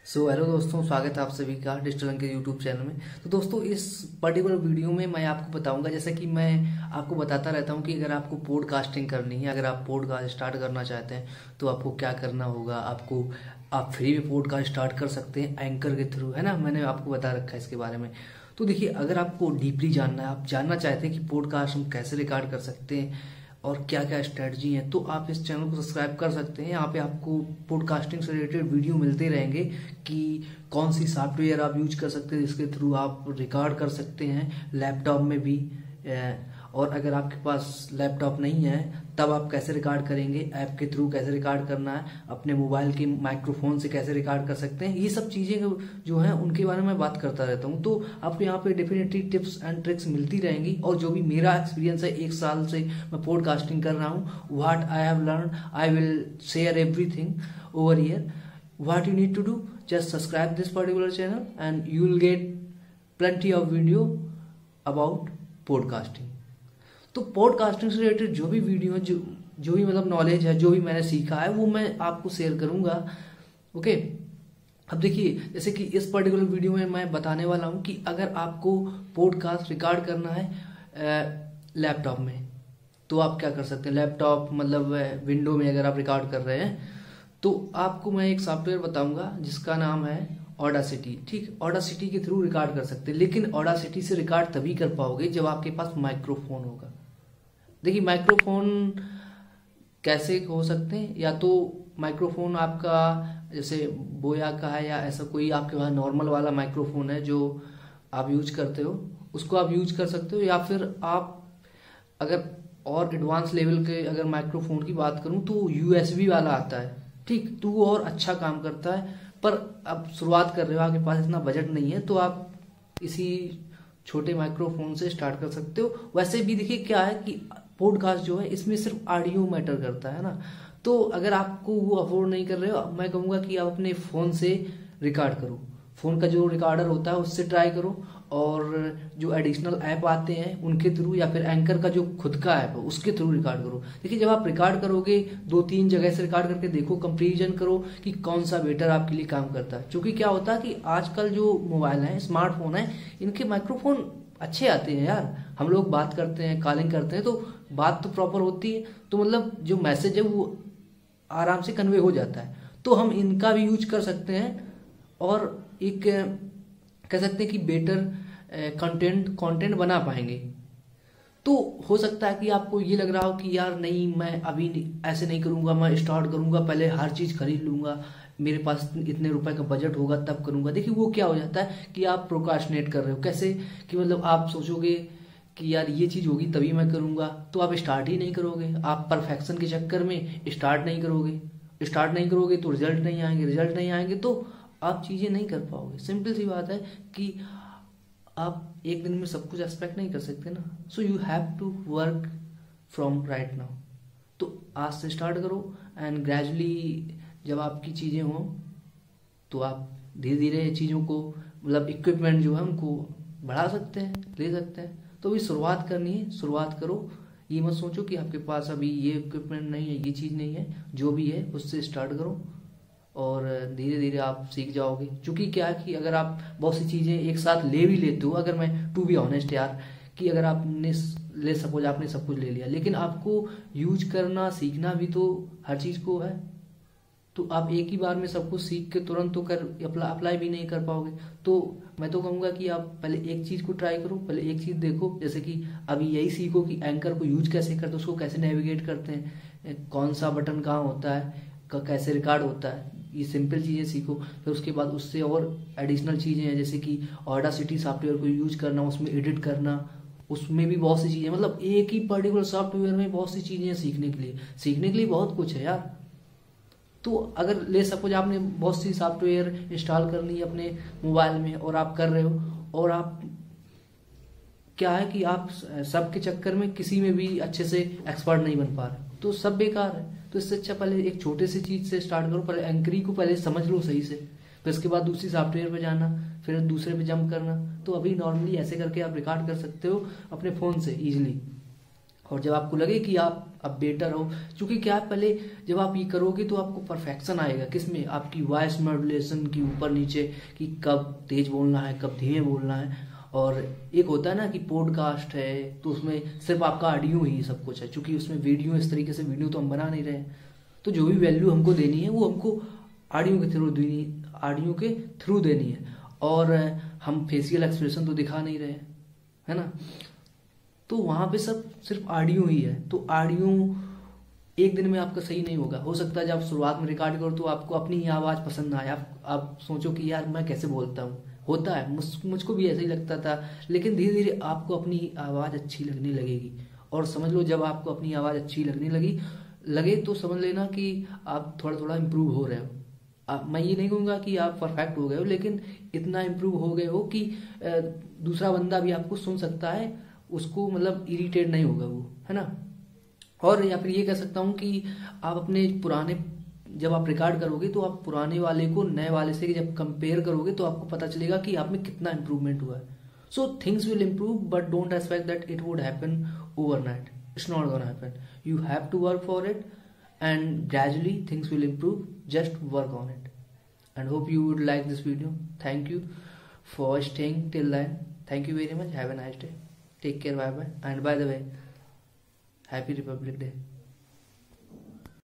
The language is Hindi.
हेलो दोस्तों, स्वागत है आप सभी का डिजिटल अंक के यूट्यूब चैनल में। तो दोस्तों, इस पर्टिकुलर वीडियो में मैं आपको बताऊंगा, जैसा कि मैं आपको बताता रहता हूं कि अगर आपको पॉडकास्टिंग करनी है, अगर आप पॉडकास्ट स्टार्ट करना चाहते हैं तो आपको क्या करना होगा। आप फ्री में पॉडकास्ट स्टार्ट कर सकते हैं एंकर के थ्रू, है ना। मैंने आपको बता रखा है इसके बारे में। तो देखिए, अगर आपको डीपली जानना है, आप जानना चाहते हैं कि पॉडकास्ट हम कैसे रिकॉर्ड कर सकते हैं और क्या क्या स्ट्रेटजी है, तो आप इस चैनल को सब्सक्राइब कर सकते हैं। यहाँ पे आपको पॉडकास्टिंग से रिलेटेड वीडियो मिलते रहेंगे कि कौन सी सॉफ्टवेयर आप यूज कर सकते हैं जिसके थ्रू आप रिकॉर्ड कर सकते हैं लैपटॉप में भी। और अगर आपके पास लैपटॉप नहीं है तब आप कैसे रिकॉर्ड करेंगे, ऐप के थ्रू कैसे रिकॉर्ड करना है, अपने मोबाइल के माइक्रोफोन से कैसे रिकॉर्ड कर सकते हैं, ये सब चीज़ें जो हैं उनके बारे में बात करता रहता हूँ। तो आपको यहाँ पे डेफिनेटली टिप्स एंड ट्रिक्स मिलती रहेंगी। और जो भी मेरा एक्सपीरियंस है, 1 साल से मैं पॉडकास्टिंग कर रहा हूँ, what I have learn I will share everything over here. What you need to do, just subscribe this particular channel and you will get plenty of video about podcasting. तो पॉडकास्टिंग से रिलेटेड जो भी वीडियो है, जो भी मतलब नॉलेज है, जो भी मैंने सीखा है, वो मैं आपको शेयर करूंगा। ओके, अब देखिए, जैसे कि इस पर्टिकुलर वीडियो में मैं बताने वाला हूं कि अगर आपको पॉडकास्ट रिकॉर्ड करना है लैपटॉप में तो आप क्या कर सकते हैं। लैपटॉप मतलब विंडो में अगर आप रिकॉर्ड कर रहे हैं तो आपको मैं एक सॉफ्टवेयर बताऊंगा जिसका नाम है ऑडासिटी। ठीक, ऑडासिटी के थ्रू रिकॉर्ड कर सकते हैं, लेकिन ऑडासिटी से रिकॉर्ड तभी कर पाओगे जब आपके पास माइक्रोफोन होगा। देखिए, माइक्रोफोन कैसे हो सकते हैं, या तो माइक्रोफोन आपका जैसे बोया का है, या ऐसा कोई आपके पास नॉर्मल वाला माइक्रोफोन है जो आप यूज करते हो, उसको आप यूज कर सकते हो। या फिर आप अगर और एडवांस लेवल के अगर माइक्रोफोन की बात करूं तो यूएसबी वाला आता है। ठीक, तो वो और अच्छा काम करता है। पर अब शुरुआत कर रहे हो, आपके पास इतना बजट नहीं है, तो आप इसी छोटे माइक्रोफोन से स्टार्ट कर सकते हो। वैसे भी देखिए क्या है कि पॉडकास्ट जो है इसमें सिर्फ ऑडियो मैटर करता है ना। तो अगर आपको वो अफोर्ड नहीं कर रहे हो, मैं कहूंगा कि आप अपने फोन से रिकॉर्ड करो। फोन का जो रिकॉर्डर होता है उससे ट्राई करो, और जो एडिशनल ऐप आते हैं उनके थ्रू, या फिर एंकर का जो खुद का ऐप है उसके थ्रू रिकॉर्ड करो। देखिए, जब आप रिकॉर्ड करोगे 2-3 जगह से रिकॉर्ड करके देखो, कंपेरिजन करो कि कौन सा बेटर आपके लिए काम करता है। क्योंकि क्या होता है कि आजकल जो मोबाइल है, स्मार्टफोन है, इनके माइक्रोफोन अच्छे आते हैं यार। हम लोग बात करते हैं, कॉलिंग करते हैं, तो बात तो प्रॉपर होती है, तो मतलब जो मैसेज है वो आराम से कन्वे हो जाता है। तो हम इनका भी यूज कर सकते हैं और एक कह सकते हैं कि बेटर कंटेंट बना पाएंगे। तो हो सकता है कि आपको ये लग रहा हो कि यार नहीं, मैं अभी ऐसे नहीं करूंगा, मैं स्टार्ट करूंगा पहले हर चीज खरीद लूंगा, मेरे पास इतने रुपए का बजट होगा तब करूंगा। देखिए, वो क्या हो जाता है कि आप प्रोक्रास्टिनेट कर रहे हो। कैसे कि मतलब आप सोचोगे कि यार ये चीज होगी तभी मैं करूंगा, तो आप स्टार्ट ही नहीं करोगे। आप परफेक्शन के चक्कर में स्टार्ट नहीं करोगे तो रिजल्ट नहीं आएंगे तो आप चीजें नहीं कर पाओगे। सिंपल सी बात है कि आप एक दिन में सब कुछ एक्सपेक्ट नहीं कर सकते ना। So you have to work from right now. तो आज से स्टार्ट करो एंड ग्रेजुअली जब आपकी चीजें हों तो आप धीरे धीरे चीजों को मतलब इक्विपमेंट जो है उनको बढ़ा सकते हैं, ले सकते हैं। तो अभी शुरुआत करनी है, शुरुआत करो। ये मत सोचो कि आपके पास अभी ये इक्विपमेंट नहीं है, ये चीज नहीं है, जो भी है उससे स्टार्ट करो और धीरे धीरे आप सीख जाओगे। क्योंकि क्या है कि अगर आप बहुत सी चीजें एक साथ ले भी लेते हो, अगर मैं टू बी ऑनेस्ट यार, कि अगर आपने सपोज आपने सब कुछ ले लिया, लेकिन आपको यूज करना सीखना भी तो हर चीज को है। तो आप एक ही बार में सब कुछ सीख के तुरंत तो अप्लाई भी नहीं कर पाओगे। तो मैं तो कहूंगा कि आप पहले एक चीज को ट्राई करो, पहले एक चीज देखो। जैसे कि अभी यही सीखो कि एंकर को यूज कैसे करते हैं, उसको कैसे नेविगेट करते हैं, कौन सा बटन कहाँ होता है, कैसे रिकॉर्ड होता है, ये सिंपल चीजें सीखो। फिर उसके बाद उससे और एडिशनल चीजें हैं, जैसे कि ऑडासिटी सॉफ्टवेयर को यूज करना, उसमें एडिट करना, उसमें भी बहुत सी चीजें, मतलब एक ही पर्टिकुलर सॉफ्टवेयर में बहुत सी चीजें सीखने के लिए बहुत कुछ है यार। तो अगर ले सपोज आपने बहुत सी सॉफ्टवेयर इंस्टॉल करनी है अपने मोबाइल में और आप कर रहे हो, और आप क्या है कि आप सबके चक्कर में किसी में भी अच्छे से एक्सपर्ट नहीं बन पा रहे, तो सब बेकार है। तो इससे अच्छा पहले एक छोटे से चीज से स्टार्ट करो, पहले एंकरी को पहले समझ लो सही से, फिर उसके बाद दूसरी सॉफ्टवेयर पे जाना, फिर दूसरे पे जंप करना। तो अभी नॉर्मली ऐसे करके आप रिकॉर्ड कर सकते हो अपने फोन से इजीली। और जब आपको लगे कि आप अब बेटर हो। क्योंकि क्या है, पहले जब आप ये करोगे तो आपको परफेक्शन आएगा किसमें, आपकी वॉइस मॉड्यूलेशन की, ऊपर नीचे, कि कब तेज बोलना है कब धीमे बोलना है। और एक होता है ना कि पॉडकास्ट है तो उसमें सिर्फ आपका ऑडियो ही सब कुछ है, क्योंकि उसमें वीडियो इस तरीके से वीडियो तो हम बना नहीं रहे हैं। तो जो भी वैल्यू हमको देनी है वो हमको ऑडियो के थ्रू देनी है। और हम फेशियल एक्सप्रेशन तो दिखा नहीं रहे हैं, है ना। तो वहां पे सब सिर्फ ऑडियो ही है। तो ऑडियो एक दिन में आपका सही नहीं होगा। हो सकता है जब आप शुरुआत में रिकॉर्ड करो तो आपको अपनी ही आवाज पसंद ना आए, आप सोचो कि यार मैं कैसे बोलता हूँ। होता है, मुझको भी ऐसा ही लगता था। लेकिन धीरे धीरे आपको अपनी आवाज अच्छी लगने लगेगी। और समझ लो जब आपको अपनी आवाज अच्छी लगने लगे तो समझ लेना कि आप थोड़ा थोड़ा इम्प्रूव हो रहे हो। मैं ये नहीं कहूंगा कि आप परफेक्ट हो गए हो, लेकिन इतना इम्प्रूव हो गए हो कि दूसरा बंदा भी आपको सुन सकता है, उसको मतलब इरिटेट नहीं होगा वो, है ना। और या फिर ये कह सकता हूँ कि आप अपने पुराने, जब आप रिकॉर्ड करोगे तो आप पुराने वाले को नए वाले से जब कंपेयर करोगे तो आपको पता चलेगा कि आप में कितना इंप्रूवमेंट हुआ है। So things will improve, but don't expect that it would happen overnight. It's not gonna happen. You have to work for it and gradually things will improve. Just work on it, and hope you would like this video. Thank you for staying till then. Thank you very much. Have a nice day. Take care. Bye bye. And by the way, happy Republic Day.